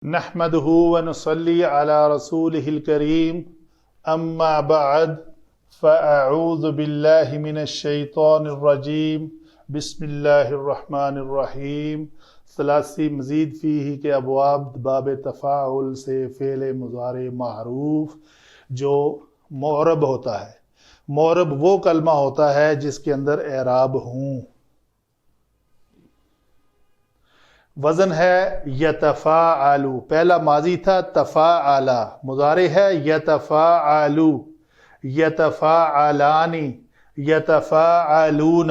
نحمده ونصلي على رسوله الكريم اما بعد فاعوذ بالله من الشیطان الرجیم بسم اللہ الرحمن الرحیم۔ ثلاثی مزید فیہ کے ابواب باب تفاعل سے فعل مضارع معروف جو معرب ہوتا ہے۔ معرب وہ کلمہ ہوتا ہے جس کے اندر اعراب ہوں۔ وزن ہے یتفاعلو، پہلا ماضی تھا تفاعلا، مضارع ہے یتفاعلو، یتفاعلانی، یتفاعلون۔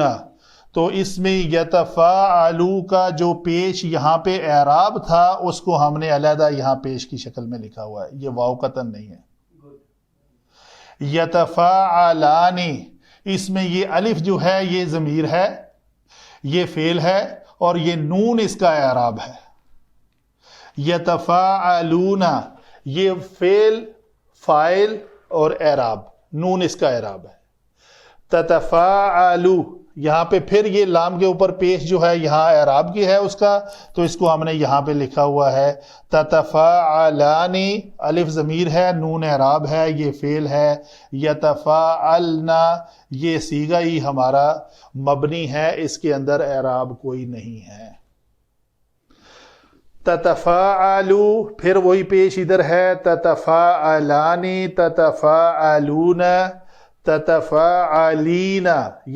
تو اس میں یتفاعلو کا جو پیش یہاں پہ اعراب تھا اس کو ہم نے علیحدہ یہاں پیش کی شکل میں لکھا ہوا ہے، یہ واو قطن نہیں ہے۔ یتفاعلانی، اس میں یہ الف جو ہے یہ ضمیر ہے، یہ فعل ہے، اور یہ نون اس کا اعراب ہے۔ یتفاعلون، یہ فعل، فاعل اور اعراب، نون اس کا اعراب ہے۔ تتفاعلو، یہاں پہ پھر یہ لام کے اوپر پیش جو ہے یہاں اعراب کی ہے اس کا، تو اس کو ہم نے یہاں پہ لکھا ہوا ہے تتفاعلانی، الف ضمیر ہے، نون اعراب ہے، یہ فعل ہے۔ یتفاعلنا، یہ صیغہ ہی ہمارا مبنی ہے، اس کے اندر اعراب کوئی نہیں ہے۔ تتفاعلو، پھر وہی پیش ادھر ہے، تتفاعلانی، تتفاعلون، تتفاعلین،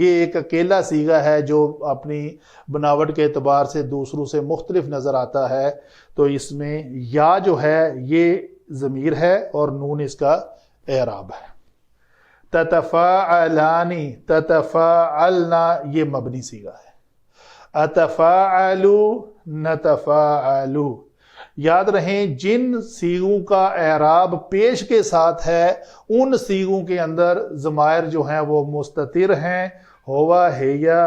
یہ ایک اکیلا صیغہ ہے جو اپنی بناوٹ کے اعتبار سے دوسروں سے مختلف نظر آتا ہے۔ تو اس میں یا جو ہے یہ ضمیر ہے اور نون اس کا اعراب ہے۔ تتفاعلانی، تتفاعلنا، یہ مبنی صیغہ ہے۔ اتفاعلو، نتفاعلو، یاد رہیں جن صیغوں کا اعراب پیش کے ساتھ ہے ان صیغوں کے اندر ضمائر جو ہیں وہ مستتر ہیں، ہوا، ہیا،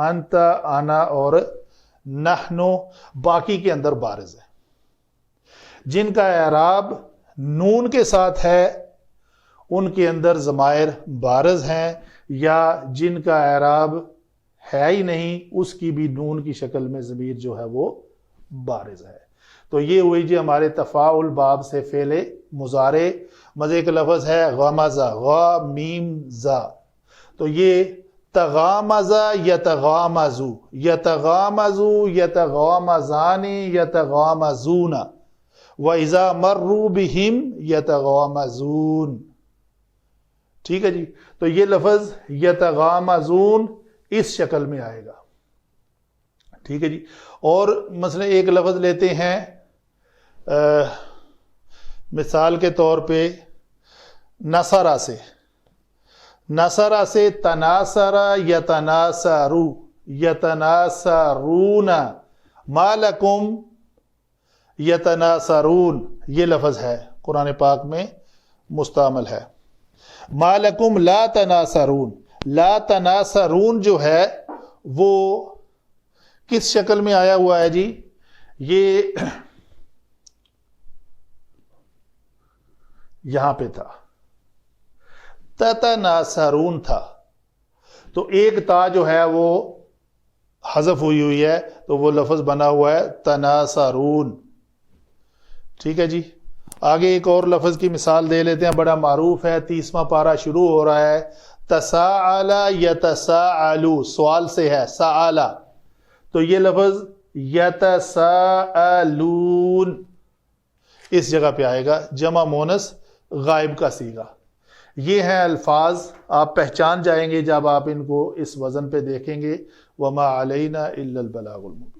انت، انا اور نحنو، باقی کے اندر بارز ہے۔ جن کا اعراب نون کے ساتھ ہے ان کے اندر ضمائر بارز ہیں، یا جن کا اعراب ہے ہی نہیں اس کی بھی نون کی شکل میں ضمیر جو ہے وہ بارز ہے۔ تو یہ ہوئی جی ہمارے تفاعل باب سے فعل مضارع۔ مزے کا لفظ ہے غمزہ، غا میم زا، تو یہ تغامزہ یتغامزو، یتغامزو، یتغامزانی، یتغامزون، وَإِذَا مَرُّوا بِهِمْ يَتَغَامَزُونَ۔ ٹھیک ہے جی، تو یہ لفظ یتغامزون اس شکل میں آئے گا۔ ٹھیک ہے جی، اور مثلا ایک لفظ لیتے ہیں مثال کے طور پہ نصرہ سے، نصرہ سے تناصرہ یتناصرو، یتناصرون، ما لکم یتناصرون، یہ لفظ ہے قرآن پاک میں مستعمل ہے۔ ما لکم لا تناصرون، لا تناصرون جو ہے وہ کس شکل میں آیا ہوا ہے جی؟ یہ یہاں پہ تھا، تتناصرون تھا، تو ایک تا جو ہے وہ حذف ہوئی ہے تو وہ لفظ بنا ہوا ہے تناصرون۔ ٹھیک ہے جی، آگے ایک اور لفظ کی مثال دے لیتے ہیں، بڑا معروف ہے، 30واں پارہ شروع ہو رہا ہے، تساءل یتساءلو، سوال سے ہے، سآل، تو یہ لفظ یتساءلون اس جگہ پہ آئے گا، جمع مونس غائب کا صیغہ۔ یہ ہیں الفاظ، آپ پہچان جائیں گے جب آپ ان کو اس وزن پہ دیکھیں گے۔ وما علینا الا البلاغ المبین۔